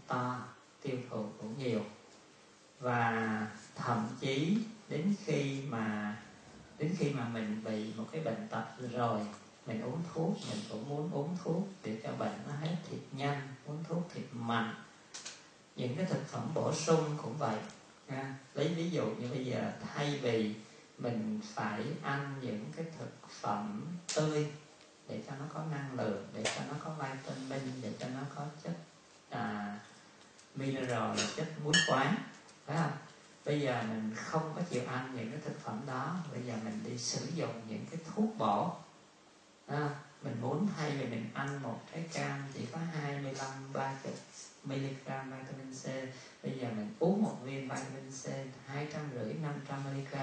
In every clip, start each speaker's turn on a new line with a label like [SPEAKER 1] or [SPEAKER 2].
[SPEAKER 1] to, tiêu thụ cũng nhiều. Và thậm chí đến khi mà mình bị một cái bệnh tật rồi, mình uống thuốc, mình cũng muốn uống thuốc để cho bệnh nó hết thiệt nhanh, uống thuốc thiệt mạnh. Những cái thực phẩm bổ sung cũng vậy. Lấy ví dụ như bây giờ, thay vì mình phải ăn những cái thực phẩm tươi để cho nó có năng lượng, để cho nó có vitamin, để cho nó có chất mineral, chất muối khoáng, phải không? Bây giờ mình không có chịu ăn những cái thực phẩm đó, bây giờ mình đi sử dụng những cái thuốc bổ. Mình muốn thay vì mình ăn một trái cam chỉ có 25-30 mg vitamin C, bây giờ mình uống một viên vitamin C 250-500 mg.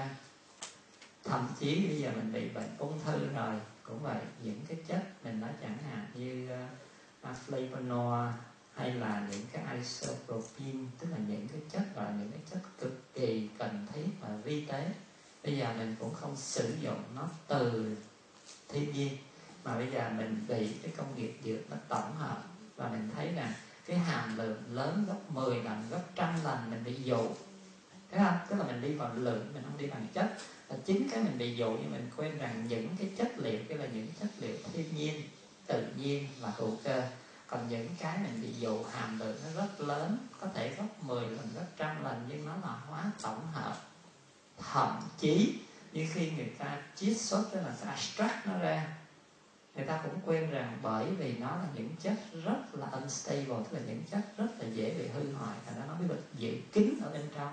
[SPEAKER 1] Thậm chí bây giờ mình bị bệnh ung thư rồi cũng vậy, những cái chất mình nói chẳng hạn như flavonoid hay là những cái isopropyl, tức là những cái chất gọi là những cái chất cực kỳ cần thiết và vi tế, bây giờ mình cũng không sử dụng nó từ thiên nhiên, mà bây giờ mình bị cái công nghiệp dược nó tổng hợp, và mình thấy rằng cái hàm lượng lớn gấp 10 lần, gấp 100 lần mình bị dụ. Thấy không? Tức là mình đi vào lượng, mình không đi bằng chất. Và chính cái mình bị dụ, nhưng mình quên rằng những cái chất liệu kia là những chất liệu thiên nhiên, tự nhiên và hữu cơ. Còn những cái mình bị dụ hàm lượng nó rất lớn, có thể gấp 10 lần, gấp 100 lần, nhưng nó là hóa tổng hợp. Thậm chí như khi người ta chiết xuất, tức là extract nó ra, người ta cũng quên rằng bởi vì nó là những chất rất là unstable, tức là những chất rất là dễ bị hư hoại, thành ra nó mới được giữ kín ở bên trong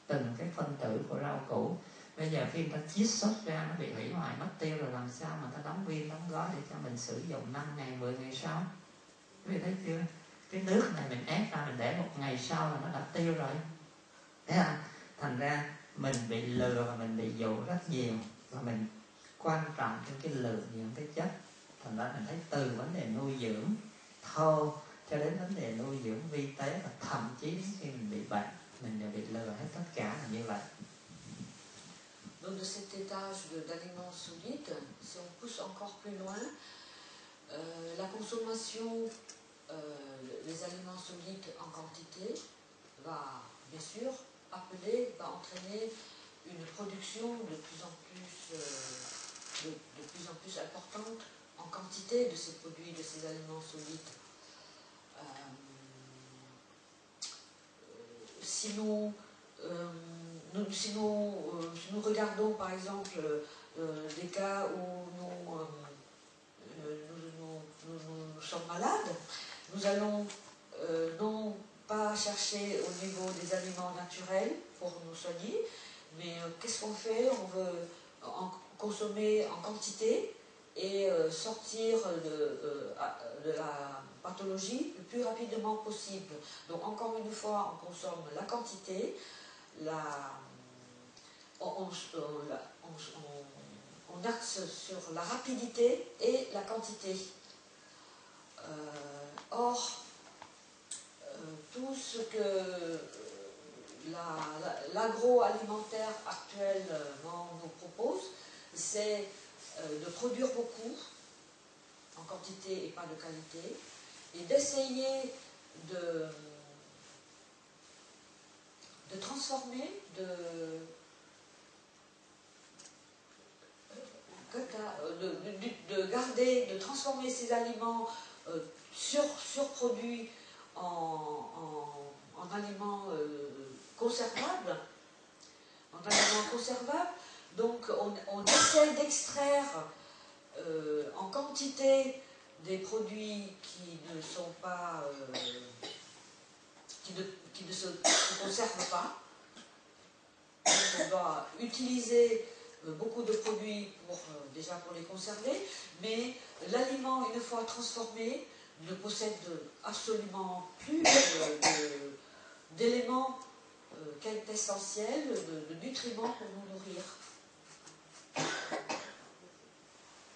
[SPEAKER 1] từng cái phân tử của rau củ. Bây giờ khi người ta chiết xuất ra nó bị hủy hoại, mất tiêu rồi, làm sao mà ta đóng viên, đóng gói để cho mình sử dụng 5 ngày, 10 ngày sau? Quý vị thấy chưa? Cái nước này mình ép ra, mình để 1 ngày sau là nó đã tiêu rồi. Thấy không? Thành ra mình bị lừa và mình bị dụ rất nhiều, và mình quan trọng trên cái lượng những cái chất. Thành ra mình thấy từ vấn đề nuôi dưỡng thô cho đến vấn đề nuôi dưỡng vi tế, và thậm chí khi mình bị bệnh, mình đều bị lừa hết, tất cả là như vậy.
[SPEAKER 2] Donc de cet étage d'aliments solides, si on pousse encore plus loin, la consommation des aliments solides en quantité va bien sûr entraîner une production de plus en plus importante en quantité de ces produits, de ces aliments solides. Si nous regardons par exemple des cas où nous sommes malades, nous allons non pas chercher au niveau des aliments naturels pour nous soigner, mais qu'est-ce qu'on fait? On veut consommer en quantité et sortir de la pathologie le plus rapidement possible. Donc encore une fois, on consomme la quantité, on axe sur la rapidité et la quantité. Or, tout ce que l'agroalimentaire actuellement nous propose, c'est de produire beaucoup, en quantité et pas de qualité, et d'essayer de transformer, de transformer ces aliments surproduits en aliments conservables. Donc on essaie d'extraire en quantité des produits qui ne sont pas qui ne se conservent pas. Donc on va utiliser beaucoup de produits déjà pour les conserver, mais l'aliment, une fois transformé, ne possède absolument plus d'éléments essentiels, de nutriments pour nous nourrir.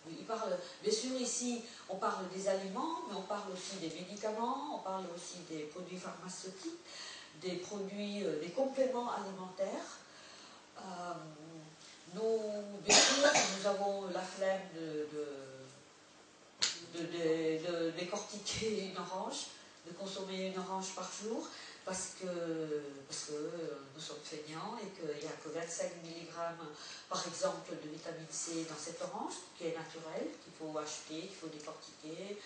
[SPEAKER 2] Il parle, bien sûr ici on parle des aliments, mais on parle aussi des médicaments, on parle aussi des produits pharmaceutiques, des produits, des compléments alimentaires. Nous, bien sûr, nous avons la flemme de décortiquer une orange, de consommer une orange par jour parce que nous sommes feignants et qu'il n'y a que 25 mg par exemple de vitamine C dans cette orange qui est naturelle, qu'il faut acheter, qu'il faut décortiquer,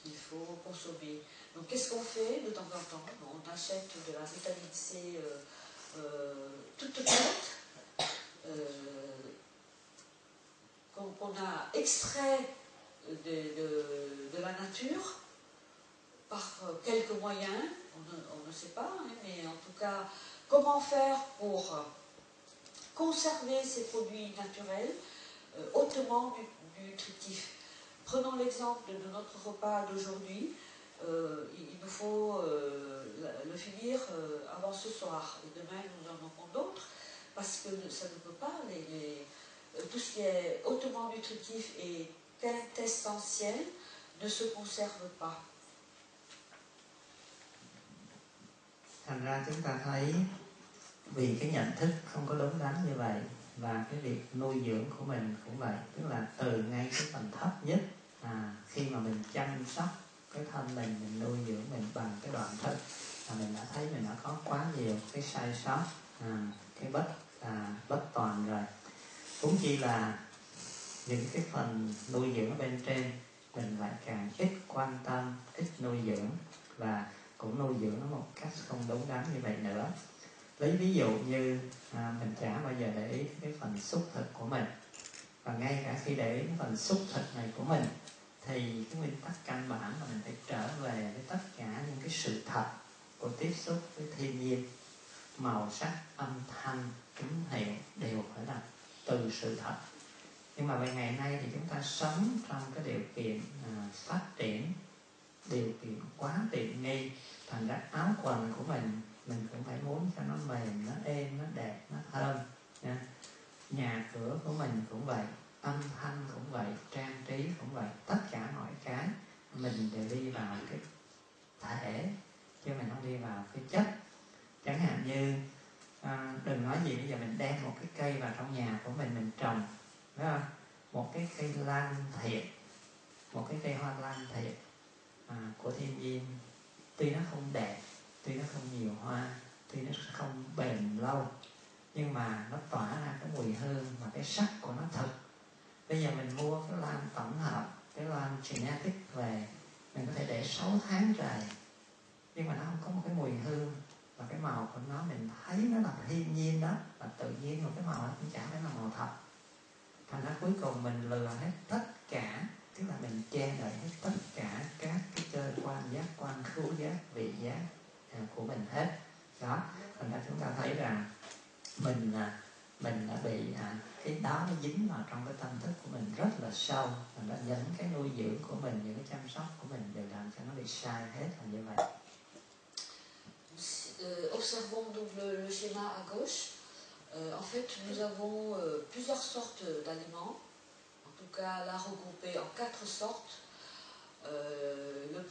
[SPEAKER 2] qu'il faut consommer. Donc qu'est-ce qu'on fait de temps en temps? On achète de la vitamine C toute prête, qu'on a extrait de la nature par quelques moyens, on ne sait pas, hein, mais en tout cas, comment faire pour conserver ces produits naturels hautement nutritifs. Prenons l'exemple de notre repas d'aujourd'hui. Il nous faut le finir avant ce soir. Et demain, nous en aurons d'autres, parce que ça ne peut pas, tout ce qui est hautement nutritif et quintessentiel ne se conserve pas.
[SPEAKER 1] Thành ra chúng ta thấy vì cái nhận thức không có đúng đắn như vậy, và cái việc nuôi dưỡng của mình cũng vậy, tức là từ ngay cái phần thấp nhất, khi mà mình chăm sóc cái thân mình nuôi dưỡng mình bằng cái đoạn thân, mình đã thấy mình đã có quá nhiều cái sai sót, cái bất toàn rồi. Cũng chỉ là những cái phần nuôi dưỡng ở bên trên mình lại càng ít quan tâm, ít nuôi dưỡng, và cũng nuôi dưỡng nó một cách không đúng đắn như vậy nữa. Lấy ví dụ như mình chả bao giờ để ý cái phần xúc thực của mình, và ngay cả khi để ý cái phần xúc thực này của mình thì cái nguyên tắc căn bản là mình phải trở về với tất cả những cái sự thật của tiếp xúc với thiên nhiên. Màu sắc, âm thanh, tín hiệu đều phải là từ sự thật. Nhưng mà về ngày nay thì chúng ta sống trong cái điều kiện phát triển, điều kiện quá tiện nghi, thành ra áo quần của mình cũng phải muốn cho nó mềm, nó êm, nó đẹp, nó thơm. Nhà cửa của mình cũng vậy, âm thanh cũng vậy, trang trí cũng vậy, tất cả mọi cái mình đều đi vào cái thể, chứ mình không đi vào cái chất. Chẳng hạn như đừng nói gì bây giờ mình đem một cái cây vào trong nhà của mình trồng, đúng không? Một cái cây lan thiệt, một cái cây hoa lan thiệt của thiên nhiên, tuy nó không đẹp, tuy nó không nhiều hoa, tuy nó không bền lâu, nhưng mà nó tỏa ra cái mùi hương và cái sắc của nó thật. Bây giờ mình mua cái lan tổng hợp, cái lan genetic về, mình có thể để 6 tháng trời, nhưng mà nó không có một cái mùi hương, và cái màu của nó mình thấy nó là thiên nhiên đó, và tự nhiên, một cái màu nó cũng chẳng phải là màu thật. Thành ra cuối cùng mình lừa hết tất cả, tức là mình che đậy hết tất cả các cái cơ quan, giác quan, khứu giác, vị giác của mình hết. Đó, thành ra chúng ta thấy rằng mình đã bị cái đó nó dính vào trong cái tâm thức của mình rất là sâu. Thành ra những cái nuôi dưỡng của mình, những cái chăm sóc của mình đều làm cho nó bị sai hết là như vậy.
[SPEAKER 2] Observons donc le schéma à gauche. En fait, nous avons plusieurs sortes d'aliments, en tout cas là regroupées en 4 sortes. La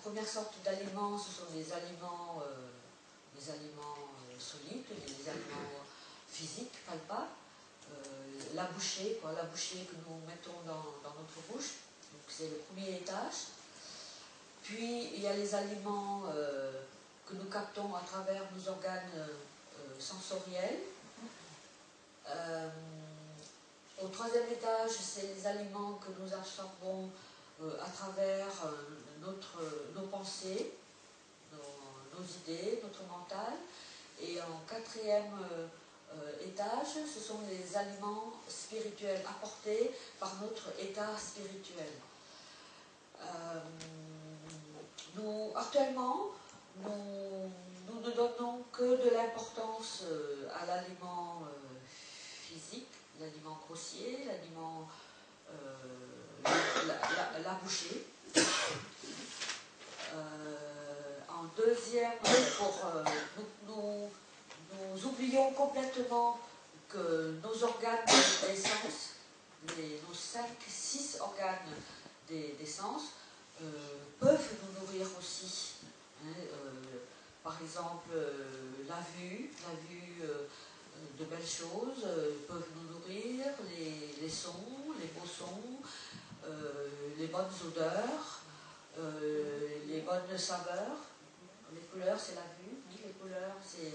[SPEAKER 2] première sorte d'aliments, ce sont des aliments solides, des aliments physiques, palpables. La bouchée que nous mettons dans notre bouche, donc c'est le premier étage. Puis il y a les aliments que nous captons à travers nos organes sensoriels. Au troisième étage, c'est les aliments que nous absorbons à travers nos pensées, nos idées, notre mental. Et en quatrième étage, ce sont les aliments spirituels apportés par notre état spirituel. Actuellement, nous ne donnons que de l'importance à l'aliment physique, l'aliment grossier, l'aliment, la bouchée. En deuxième, nous oublions complètement que nos organes des sens, nos 5-6 organes des sens, peuvent nous nourrir aussi. Par exemple, la vue de belles choses peuvent nous nourrir, les sons, les beaux sons, les bonnes odeurs, les bonnes saveurs. Les couleurs, c'est la vue. Oui, les couleurs, c'est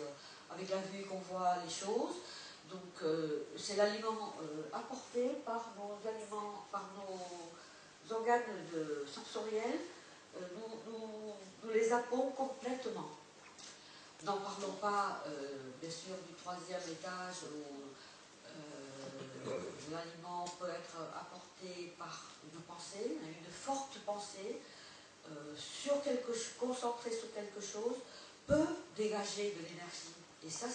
[SPEAKER 2] avec la vue qu'on voit les choses. Donc, c'est l'aliment apporté par nos aliments, par nos organes sensoriels. Nous les appelons complètement. N'en parlons pas, bien sûr, du 3e étage où l'aliment peut être apporté par une pensée, une forte pensée, concentrée sur quelque chose, peut dégager de l'énergie. Et ça,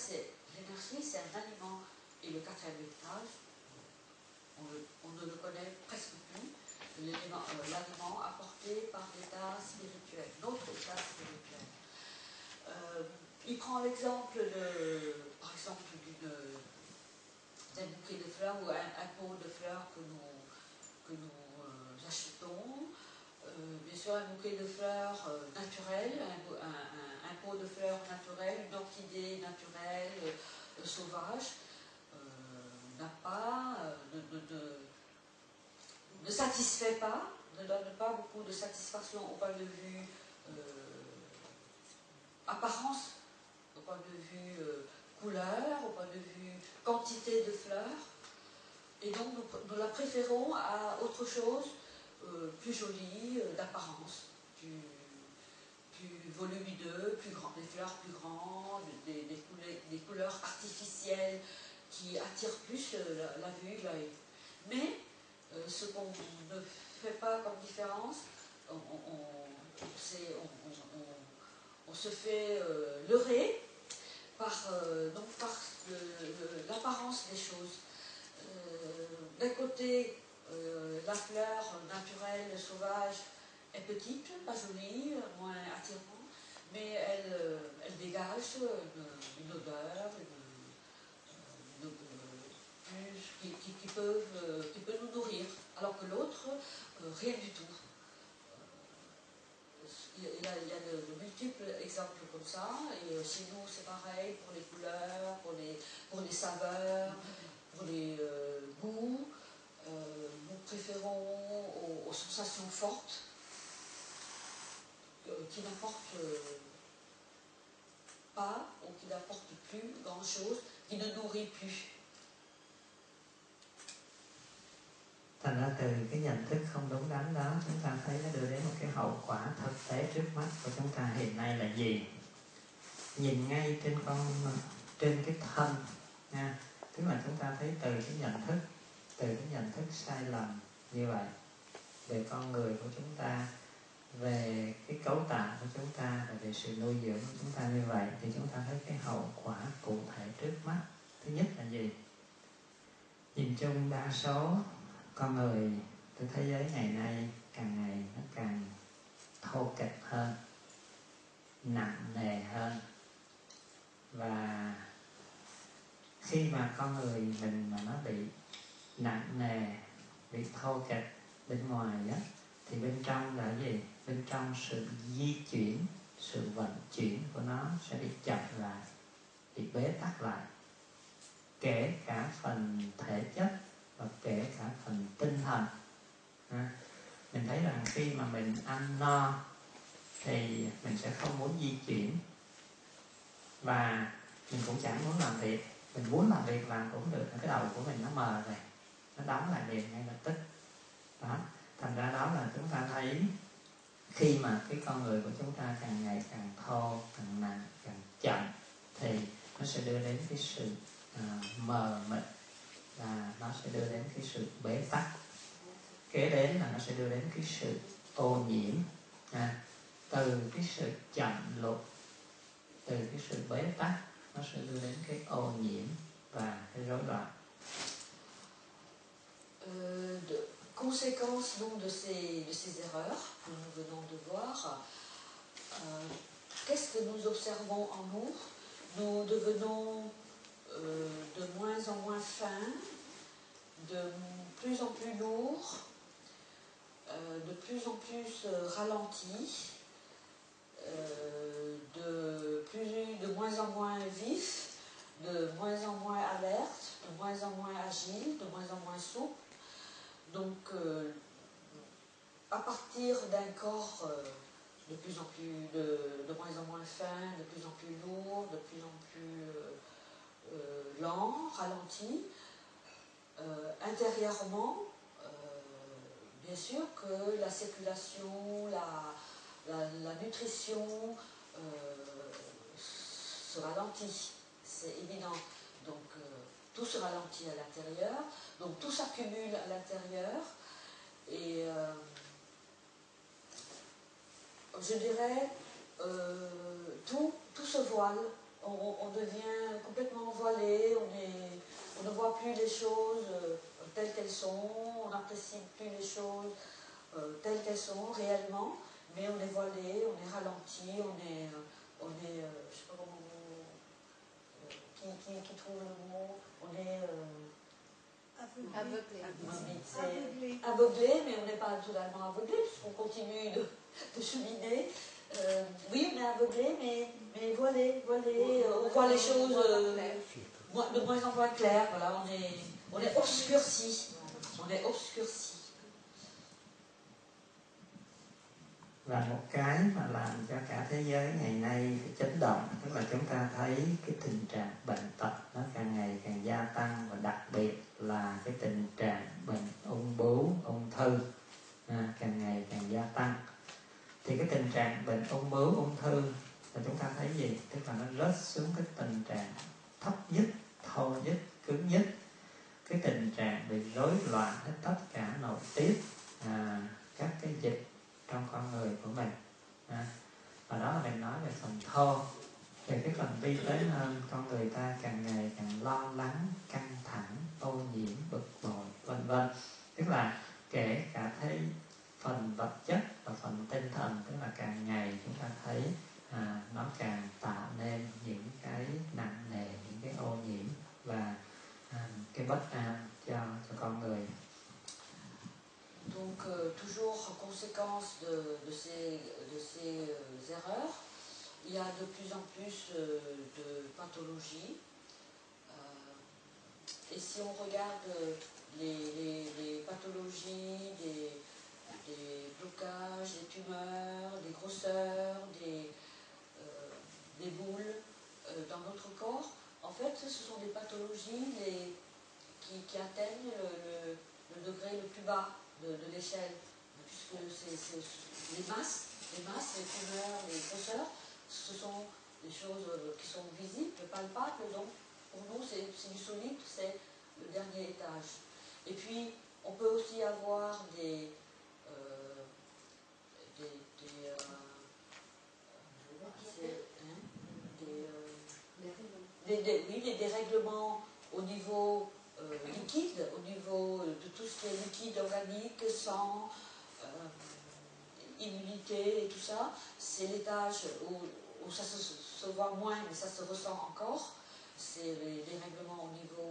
[SPEAKER 2] l'énergie, c'est un aliment. Et le 4e étage, on ne le connaît presque plus, l'aliment apporté par l'état spirituel, notre état spirituel. Il prend l'exemple par exemple, d'un bouquet de fleurs ou un pot de fleurs que nous achetons. Bien sûr, un bouquet de fleurs naturel, un pot de fleurs naturel, une orchidée naturelle, sauvage, n'a pas, ne satisfait pas, ne donne pas beaucoup de satisfaction au point de vue apparence, au point de vue couleur, au point de vue quantité de fleurs. Et donc nous la préférons à autre chose plus jolie, d'apparence, plus volumineux, plus grand, des fleurs plus grandes, des couleurs artificielles qui attirent plus la vue, l'œil. Mais ce qu'on ne fait pas comme différence, on se fait leurrer par l'apparence des choses. D'un côté, la fleur naturelle, sauvage, est petite, pas jolie, moins attirante, mais elle dégage une odeur, qui peut nous nourrir, alors que l'autre, rien du tout. Il y a de multiples exemples comme ça, et chez nous c'est pareil pour les couleurs, pour les saveurs, pour les goûts. Nous préférons aux sensations fortes qui n'apportent pas ou qui n'apportent plus grand chose, qui ne nourrit plus.
[SPEAKER 1] Thành ra từ cái nhận thức không đúng đắn đó, chúng ta thấy nó đưa đến một cái hậu quả thực tế trước mắt của chúng ta hiện nay là gì? Nhìn ngay trên cái thân nha, tức là chúng ta thấy từ cái nhận thức sai lầm như vậy về con người của chúng ta, về cái cấu tạo của chúng ta và về sự nuôi dưỡng của chúng ta như vậy, thì chúng ta thấy cái hậu quả cụ thể trước mắt. Thứ nhất là gì? Nhìn chung đa số con người trên thế giới ngày nay nó càng thô kệch hơn, nặng nề hơn. Và khi mà con người mình mà nó bị nặng nề, bị thô kệch bên ngoài á, thì bên trong là gì? Bên trong sự di chuyển, sự vận chuyển của nó sẽ bị chậm lại, bị bế tắc lại, kể cả phần thể chất và kể cả phần tinh thần. Mình thấy rằng khi mà mình ăn no thì mình sẽ không muốn di chuyển, và mình cũng chẳng muốn làm việc. Mình muốn làm việc làm cũng được, cái đầu của mình nó mờ rồi, nó đóng lại liền ngay lập tức đó. Thành ra đó là chúng ta thấy khi mà cái con người của chúng ta càng ngày càng thô, càng nặng, càng chậm, thì nó sẽ đưa đến cái sự mờ mịt, và nó sẽ đưa đến cái sự bế tắc. Kế đến là nó sẽ đưa đến cái sự ô nhiễm. Từ cái sự chậm lụt, từ cái sự bế tắc, nó sẽ đưa đến cái ô nhiễm và cái rối loạn.
[SPEAKER 2] Conséquence donc de ces erreurs que nous venons de voir, qu'est-ce que nous observons en nous? Nous devenons de moins en moins fins, de plus en plus lourds, de plus en plus ralentis, de moins en moins vifs, de moins en moins alertes, de moins en moins agiles, de moins en moins souples. Donc à partir d'un corps de plus en plus, de moins en moins fin, de plus en plus lourd, de plus en plus lent, ralenti, intérieurement, bien sûr que la circulation, la nutrition se ralentit, c'est évident. Donc tout se ralentit à l'intérieur, donc tout s'accumule à l'intérieur et je dirais tout se voile, on devient complètement voilé, on ne voit plus les choses telles qu'elles sont, on n'apprécie plus les choses telles qu'elles sont réellement, mais on est voilé, on est ralenti, on est je sais pas comment qui trouve le mot, on est aveuglé, mais on n'est pas totalement aveuglé, puisqu'on continue de cheminer. Oui, on est aveuglé, mais voilé, on voit les choses de moins en moins claires, voilà, on est obscurci,
[SPEAKER 1] Và một cái mà làm cho cả thế giới ngày nay phải chấn động, tức là chúng ta thấy cái tình trạng bệnh tật nó càng ngày càng gia tăng, và đặc biệt là cái tình trạng bệnh ung bướu, ung thư càng ngày càng gia tăng. Thì cái tình trạng bệnh ung bướu, ung thư là chúng ta thấy gì? Tức là nó rớt xuống cái tình trạng thấp nhất, thô nhất, cứng nhất. Cái tình trạng bị rối loạn hết tất cả nội tiết, các cái dịch trong con người của mình. Và đó là mình nói về phần thô. Về cái phần vi tế hơn, con người ta càng ngày càng lo lắng, căng thẳng, ô nhiễm, bực bội, vân vân. Tức là kể cả thấy phần vật chất và phần tinh thần, tức là càng ngày chúng ta thấy nó càng tạo nên những cái nặng nề, những cái ô nhiễm và cái bất an cho con người.
[SPEAKER 2] Donc toujours en conséquence de ces erreurs, il y a de plus en plus de pathologies. Et si on regarde les pathologies, des blocages, des tumeurs, des grosseurs, des boules dans notre corps, en fait ce sont des pathologies qui atteignent le degré le plus bas de l'échelle, puisque c'est les masses, les tumeurs, les grosseurs, ce sont des choses qui sont visibles, palpables, donc pour nous c'est du solide, c'est le dernier étage. Et puis on peut aussi avoir des dérèglements au niveau liquide, au niveau de tout ce qui est liquide, organique, sang, immunité et tout ça. C'est l'étage où ça se voit moins, mais ça se ressent encore. C'est les dérèglements au niveau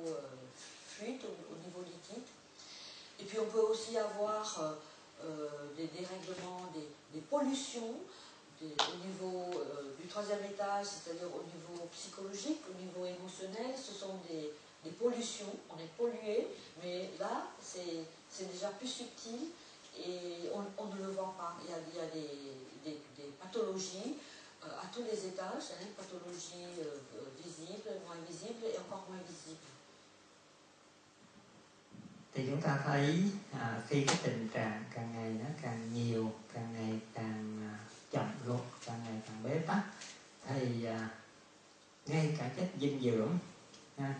[SPEAKER 2] fluide, au niveau liquide. Et puis on peut aussi avoir des dérèglements, des pollutions au niveau du troisième étage, c'est-à-dire au niveau psychologique, au niveau émotionnel. Ce sont des pollutions, on est pollué, mais là c'est déjà plus subtil et on ne le voit pas. Il y a des pathologies à tous les étages, pathologies visibles, moins visibles et encore moins visibles.
[SPEAKER 1] Thì chúng ta thấy khi cái tình trạng càng ngày nó càng nhiều, càng ngày càng chậm luật, càng ngày càng bế tắc, thì ngay cả chất dinh dưỡng,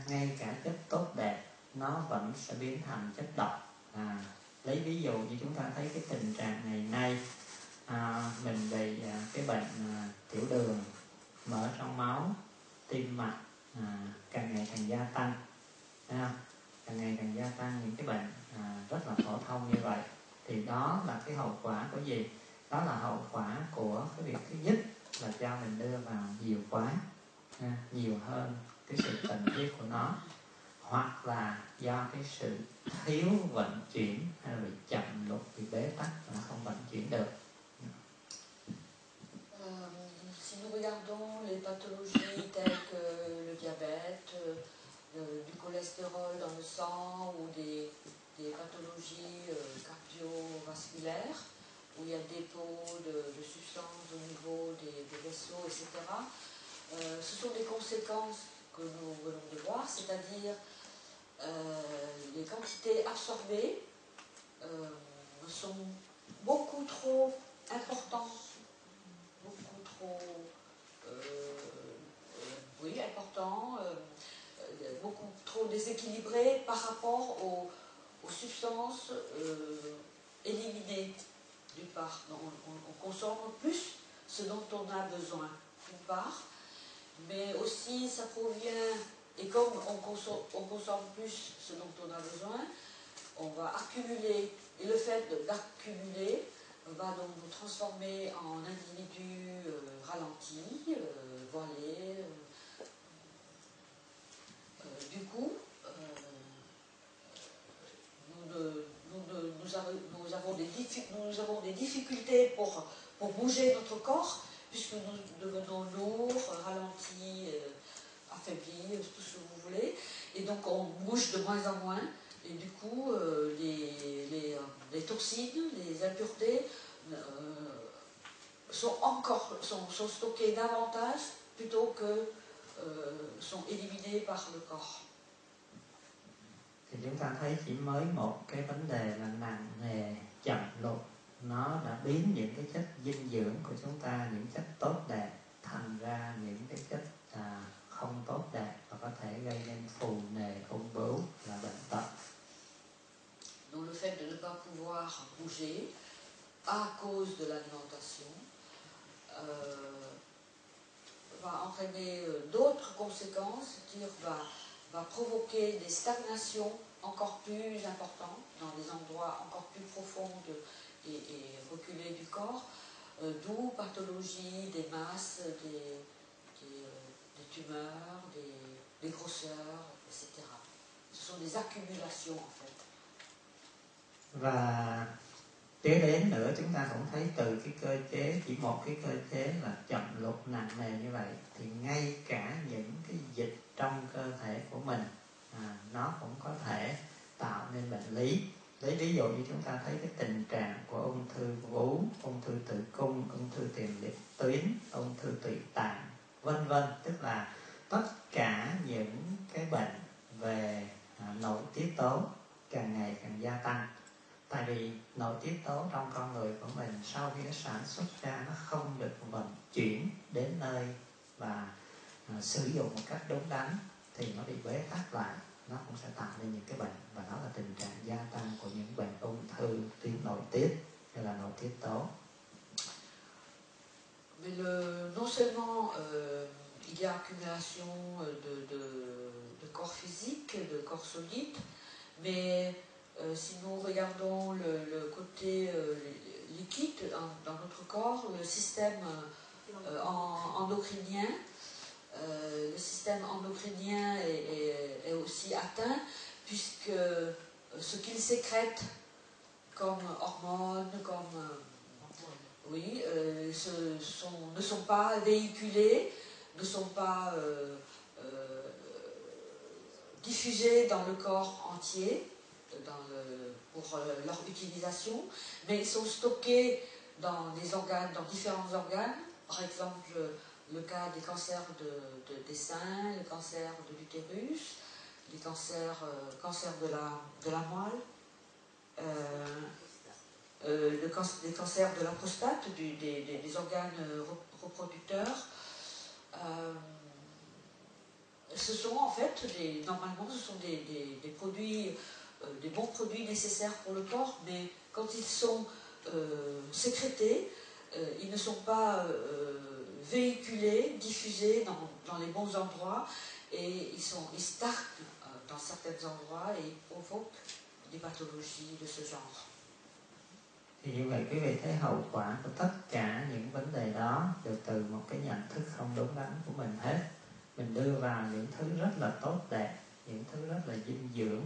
[SPEAKER 1] ngay cả chất tốt đẹp nó vẫn sẽ biến thành chất độc. Lấy ví dụ như chúng ta thấy cái tình trạng ngày nay mình bị cái bệnh tiểu đường, mỡ trong máu, tim mạch càng ngày càng gia tăng, càng ngày càng gia tăng những cái bệnh rất là phổ thông như vậy. Thì đó là cái hậu quả của gì? Đó là hậu quả của cái việc thứ nhất là do mình đưa vào nhiều quá, nhiều hơn cái sự cần thiết của nó, hoặc là do cái sự thiếu vận chuyển, hay là bị chậm luật, bị bế tắc, nó không vận chuyển được.
[SPEAKER 2] Si nous regardons les pathologies telles que le diabète, du cholestérol dans le sang ou des pathologies cardiovasculaires, où il y a dépôt de substances au niveau des vaisseaux, etc. Ce sont des conséquences que nous venons de voir, c'est-à-dire les quantités absorbées sont beaucoup trop importantes, beaucoup trop déséquilibrées par rapport aux substances éliminées, d'une part. On consomme plus ce dont on a besoin, d'une part, mais aussi ça provient, et comme on consomme plus ce dont on a besoin, on va accumuler, et le fait d'accumuler va donc nous transformer en individus ralentis, voilés. Du coup, nous avons des difficultés pour bouger notre corps, puisque nous devenons lourds, ralentis, affaiblis, tout ce que vous voulez, et donc on bouge de moins en moins, et du coup les toxines, les impuretés sont stockées davantage plutôt que sont éliminés par le corps.
[SPEAKER 1] Thì chúng ta thấy chỉ mới một cái vấn đề là nặng nề chậm lụt, nó đã biến những cái chất dinh dưỡng của chúng ta, những chất tốt đẹp thành ra những cái chất không tốt đẹp và có thể gây nên phù nề, ung bướu là bệnh tật.
[SPEAKER 2] Donc le fait de ne pas pouvoir bouger à cause de l'alimentation va entraîner d'autres conséquences, c'est-à-dire va provoquer des stagnations encore plus importantes dans des endroits encore plus profonds et reculés du corps, d'où pathologie des masses, des tumeurs, des grosseurs, etc. Ce sont des accumulations en fait.
[SPEAKER 1] Và kế đến nữa chúng ta cũng thấy từ cái cơ chế, chỉ một cái cơ chế là chậm lụt nặng nề như vậy, thì ngay cả những cái dịch trong cơ thể của mình nó cũng có thể tạo nên bệnh lý. Lấy ví dụ như chúng ta thấy cái tình trạng của ung thư vú, ung thư tử cung, ung thư tiền liệt tuyến, ung thư tụy tạng, vân vân, tức là tất cả những cái bệnh về nội tiết tố càng ngày càng gia tăng. Tại vì nội tiết tố trong con người của mình sau khi nó sản xuất ra nó không được vận chuyển đến nơi và sử dụng một cách đúng đắn thì nó bị bế tắc lại, nó cũng sẽ tạo nên những cái bệnh, và đó là tình trạng gia tăng của những bệnh ung thư tuyến nội tiết hay là nội tiết tố.
[SPEAKER 2] Mais non seulement il y a accumulation de corps physiques, de corps solides, mais si nous regardons le côté liquide dans notre corps, le système endocrinien, est aussi atteint, puisque ce qu'il sécrète comme hormones, ne sont pas véhiculés, ne sont pas diffusés dans le corps entier pour leur utilisation, mais ils sont stockés dans des organes, dans différents organes. Par exemple, le cas des cancers des seins, le cancer de l'utérus, les cancers de la moelle, les cancers de la prostate, des organes reproducteurs. Ce sont en fait normalement ce sont des produits, des bons produits nécessaires pour le corps, mais quand ils sont sécrétés, ils ne sont pas véhiculés, diffusés dans les bons endroits, et ils stagnent dans certains endroits et ils provoquent des pathologies de ce genre.
[SPEAKER 1] Thì như vậy quý vị thấy hậu quả của tất cả những vấn đề đó đều từ một cái nhận thức không đúng đắn của mình hết. Mình đưa vào những thứ rất là tốt đẹp, những thứ rất là dinh dưỡng,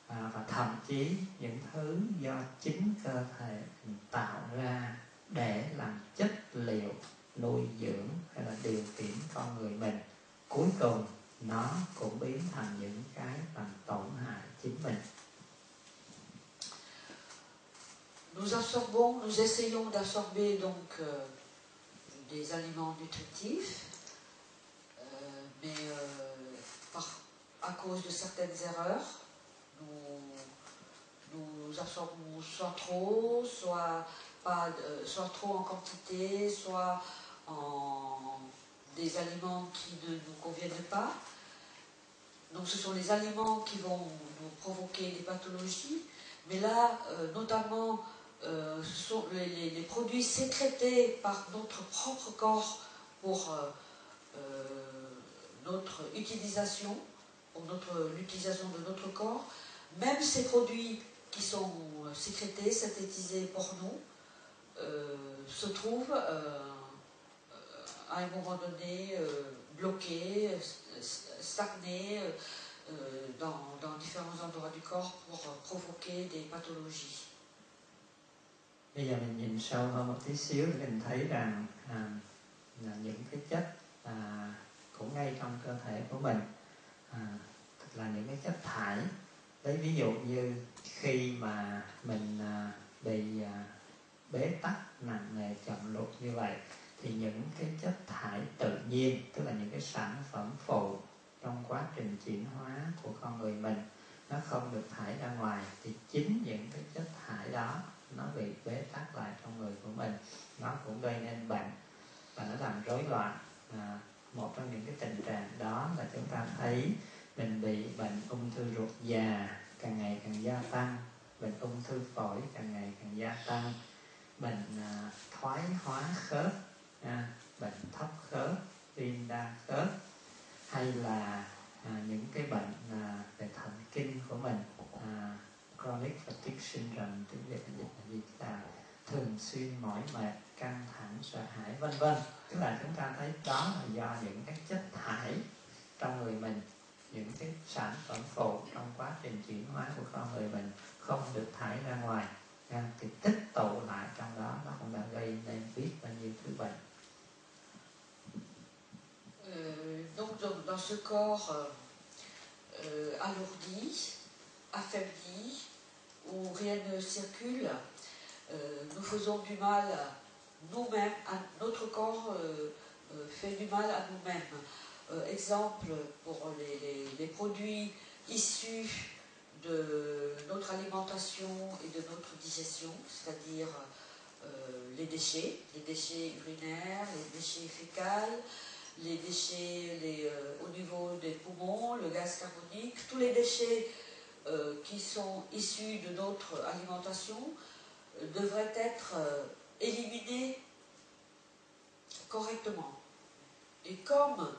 [SPEAKER 1] và thậm chí những thứ do chính cơ thể mình tạo ra để làm chất liệu nuôi dưỡng hay là điều khiển con người mình, cuối cùng nó cũng biến thành những cái làm tổn hại chính mình.
[SPEAKER 2] nous essayons d'absorber donc des aliments nutritifs, mais à cause de certaines erreurs, nous absorbons soit trop, soit trop en quantité, soit en des aliments qui ne nous conviennent pas. Donc ce sont les aliments qui vont nous provoquer des pathologies, mais là, notamment, ce sont les produits sécrétés par notre propre corps pour notre utilisation, pour l'utilisation de notre corps. Même ces produits qui sont sécrétés, synthétisés pour nous, se trouvent à un moment donné bloqués, stagnés dans différents endroits du corps pour provoquer des pathologies.
[SPEAKER 1] Bây giờ mình nhìn sâu hơn một tí xíu thì mình thấy rằng những cái chất cũng ngay trong cơ thể của mình là những cái chất thải. Lấy ví dụ như khi mà mình bị bế tắc nặng nề chậm lụt như vậy thì những cái chất thải tự nhiên, tức là những cái sản phẩm phụ trong quá trình chuyển hóa của con người mình, nó không được thải ra ngoài, thì chính những cái chất thải đó nó bị bế tắc lại trong người của mình, nó cũng gây nên bệnh và nó làm rối loạn. Một trong những cái tình trạng đó là chúng ta thấy mình bị bệnh ung thư ruột già càng ngày càng gia tăng, bệnh ung thư phổi càng ngày càng gia tăng, bệnh thoái hóa khớp, bệnh thấp khớp, viêm đa khớp, hay là những cái bệnh về thần kinh của mình, chronic fatigue syndrome, tiếng Việt là gì, là thường xuyên mỏi mệt, căng thẳng, sợ hãi, vân vân. Tức là chúng ta thấy đó là do những cái chất thải trong người mình, những cái sản phẩm phụ trong quá trình chuyển hóa của con người mình không được thải ra ngoài, thì tích tụ lại trong đó, nó cũng đã gây nên biết bao nhiêu thứ bệnh.
[SPEAKER 2] Donc dans ce corps alourdi, affaibli, où rien ne circule, nous faisons du mal nous-mêmes, notre corps fait du mal à nous-mêmes. Exemple pour les produits issus de notre alimentation et de notre digestion, c'est-à-dire les déchets urinaires, les déchets fécals, les déchets au niveau des poumons, le gaz carbonique, tous les déchets qui sont issus de notre alimentation devraient être éliminés correctement. Et comme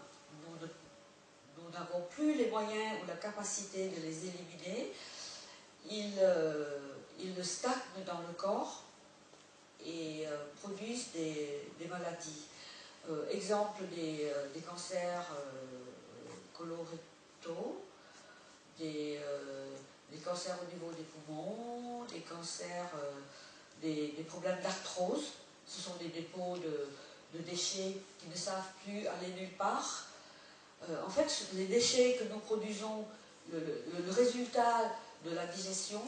[SPEAKER 2] nous n'avons plus les moyens ou la capacité de les éliminer, ils stagnent dans le corps et produisent des maladies. Exemple des cancers colorectaux, des cancers au niveau des poumons, des cancers, des problèmes d'arthrose. Ce sont des dépôts de déchets qui ne savent plus aller nulle part. En fait, les déchets que nous produisons, le résultat de la digestion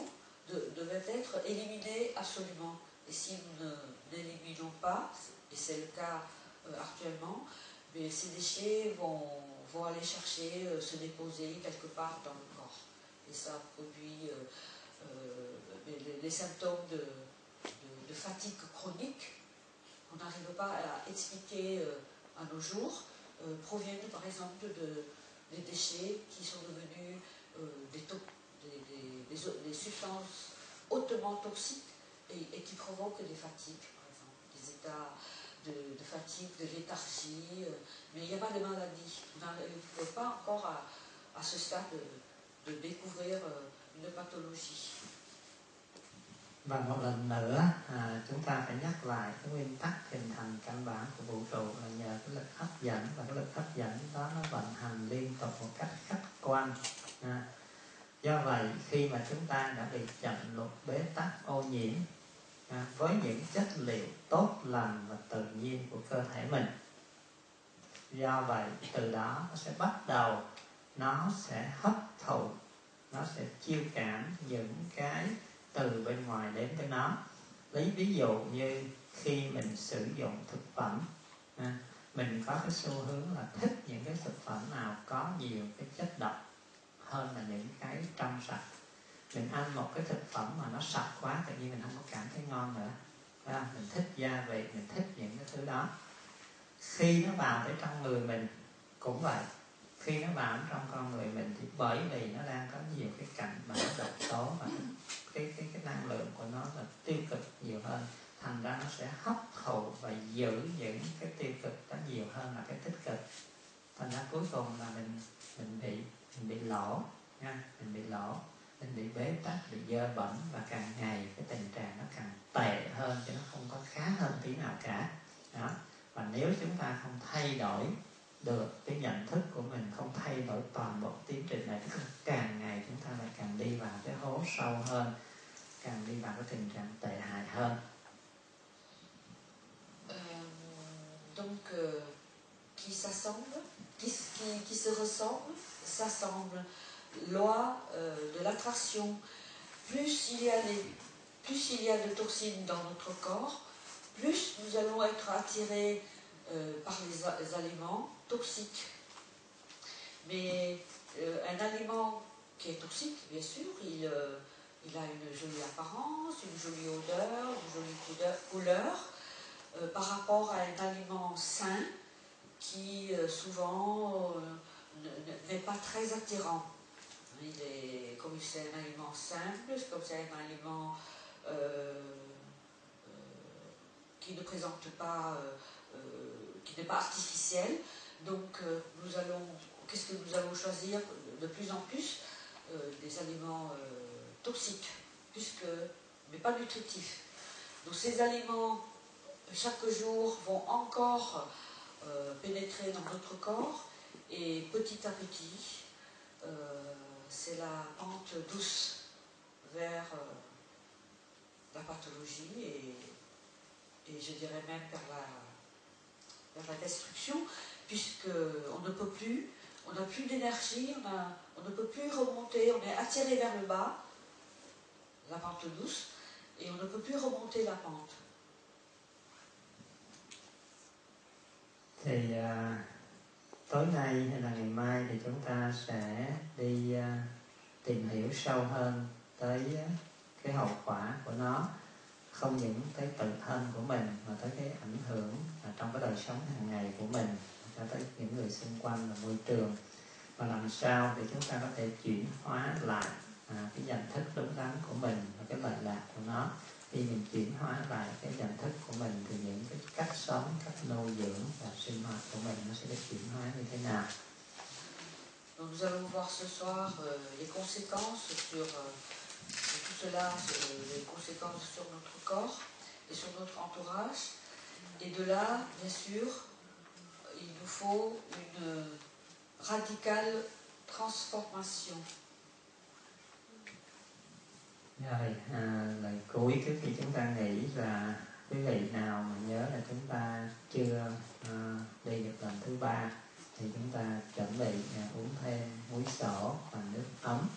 [SPEAKER 2] devait être éliminé absolument. Et si nous n'éliminons pas, et c'est le cas actuellement, mais ces déchets vont aller chercher, se déposer quelque part dans le corps. Et ça produit les symptômes de fatigue chronique qu'on n'arrive pas à expliquer à nos jours, proviennent par exemple des déchets qui sont devenus des substances hautement toxiques et qui provoquent des fatigues, par exemple, des états de fatigue, de léthargie, mais il n'y a pas de maladie. On n'arrive pas encore à ce stade de découvrir une pathologie.
[SPEAKER 1] Và một lần nữa chúng ta phải nhắc lại cái nguyên tắc hình thành căn bản của vũ trụ là nhờ cái lực hấp dẫn, và cái lực hấp dẫn đó nó vận hành liên tục một cách khách quan. Do vậy khi mà chúng ta đã bị chậm lụt, bế tắc, ô nhiễm với những chất liệu tốt lành và tự nhiên của cơ thể mình, do vậy từ đó nó sẽ bắt đầu, nó sẽ hấp thụ, nó sẽ chiêu cảm những cái từ bên ngoài đến với nó, Lấy ví dụ như khi mình sử dụng thực phẩm, mình có cái xu hướng là thích những cái thực phẩm nào có nhiều cái chất độc hơn là những cái trong sạch. Mình ăn một cái thực phẩm mà nó sạch quá, tự nhiên mình không có cảm thấy ngon nữa. Mình thích gia vị, mình thích những cái thứ đó. Khi nó vào tới trong người mình cũng vậy. Khi nó vào trong con người mình thì bởi vì nó đang có nhiều cái cạnh mà nó độc tố và cái năng lượng của nó là tiêu cực nhiều hơn, thành ra nó sẽ hấp thụ và giữ những cái tiêu cực đó nhiều hơn là cái tích cực. Thành ra cuối cùng là mình bị lỗ nha, mình bị lỗ, mình bị bế tắc, bị dơ bẩn, và càng ngày cái tình trạng nó càng tệ hơn chứ nó không có khá hơn tí nào cả. Đó. Và nếu chúng ta không thay đổi được cái nhận thức của mình, không thay đổi toàn bộ tiến trình này, thì càng ngày chúng ta lại càng đi vào cái hố sâu hơn, càng đi vào cái tình trạng tệ hại hơn.
[SPEAKER 2] Donc, qui s'assemble, qui se ressemble, s'assemble. Loi de l'attraction. Plus il y a de toxines dans notre corps, plus nous allons être attirés par les aliments toxiques. Mais un aliment qui est toxique, bien sûr, il a une jolie apparence, une jolie odeur, une jolie couleur, par rapport à un aliment sain qui souvent n'est pas très attirant. Comme c'est un aliment simple, comme c'est un aliment qui ne présente pas, qui n'est pas artificiel. Donc qu'est-ce que nous allons choisir de plus en plus? Des aliments toxiques, mais pas nutritifs. Donc ces aliments, chaque jour, vont encore pénétrer dans notre corps, et petit à petit, c'est la pente douce vers la pathologie et je dirais même vers la destruction, puisqu'on ne peut plus, on n'a plus d'énergie, on ne peut plus remonter, on est attiré vers le bas, la pente douce, et on ne peut plus remonter la pente.
[SPEAKER 1] Thì tối nay hay là ngày mai thì chúng ta sẽ đi tìm hiểu sâu hơn tới cái hậu quả của nó, không những tới tự thân của mình mà tới cái ảnh hưởng trong cái đời sống hàng ngày của mình, cho tới những người xung quanh và môi trường, và làm sao để chúng ta có thể chuyển hóa lại cái nhận thức đúng đắn của mình và cái lợi lạc của nó. Khi mình chuyển hóa lại cái nhận thức của mình thì những cái cách sống, cách nuôi dưỡng và sinh hoạt của mình nó sẽ được chuyển hóa như thế nào.
[SPEAKER 2] Donc nous allons voir ce soir les conséquences sur tout cela, les conséquences sur notre corps et sur notre entourage. Et de là, bien sûr, il nous faut une radicale transformation.
[SPEAKER 1] Rồi, lời cuối trước khi chúng ta nghĩ là quý vị nào mà nhớ là chúng ta chưa đi được lần thứ 3 thì chúng ta chuẩn bị uống thêm muối sổ và nước ấm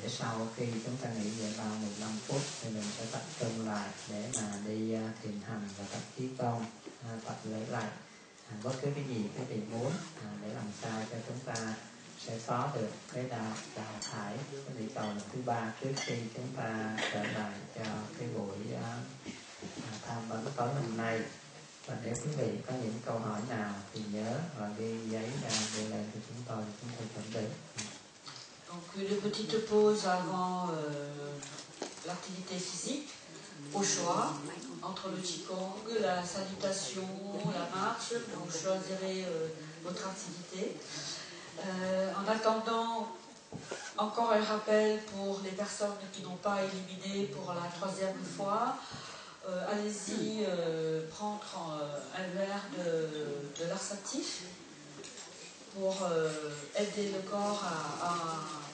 [SPEAKER 1] để sau khi chúng ta nghỉ về bao 15 phút thì mình sẽ tập trung lại để mà đi thiền hành và tập khí công, tập lấy lại bất cứ cái gì quý vị muốn để làm sao cho chúng ta sẽ có được cái đào thải cái địa cầu lần thứ 3 trước khi chúng ta trở lại cho cái buổi tham vấn tối hôm nay. Và nếu quý vị có những câu hỏi nào thì nhớ và ghi giấy ra đưa lên cho chúng tôi chuẩn bị.
[SPEAKER 2] Donc une petite pause avant l'activité physique, au choix, entre le Qigong, la salutation, la marche, vous choisirez votre activité. En attendant, encore un rappel pour les personnes qui n'ont pas éliminé pour la 3e fois, allez-y prendre un verre de laxatif pour aider le corps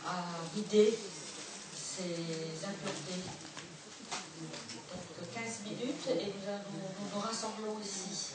[SPEAKER 2] à vider ses impuretés. Donc 15 minutes et nous nous rassemblons ici.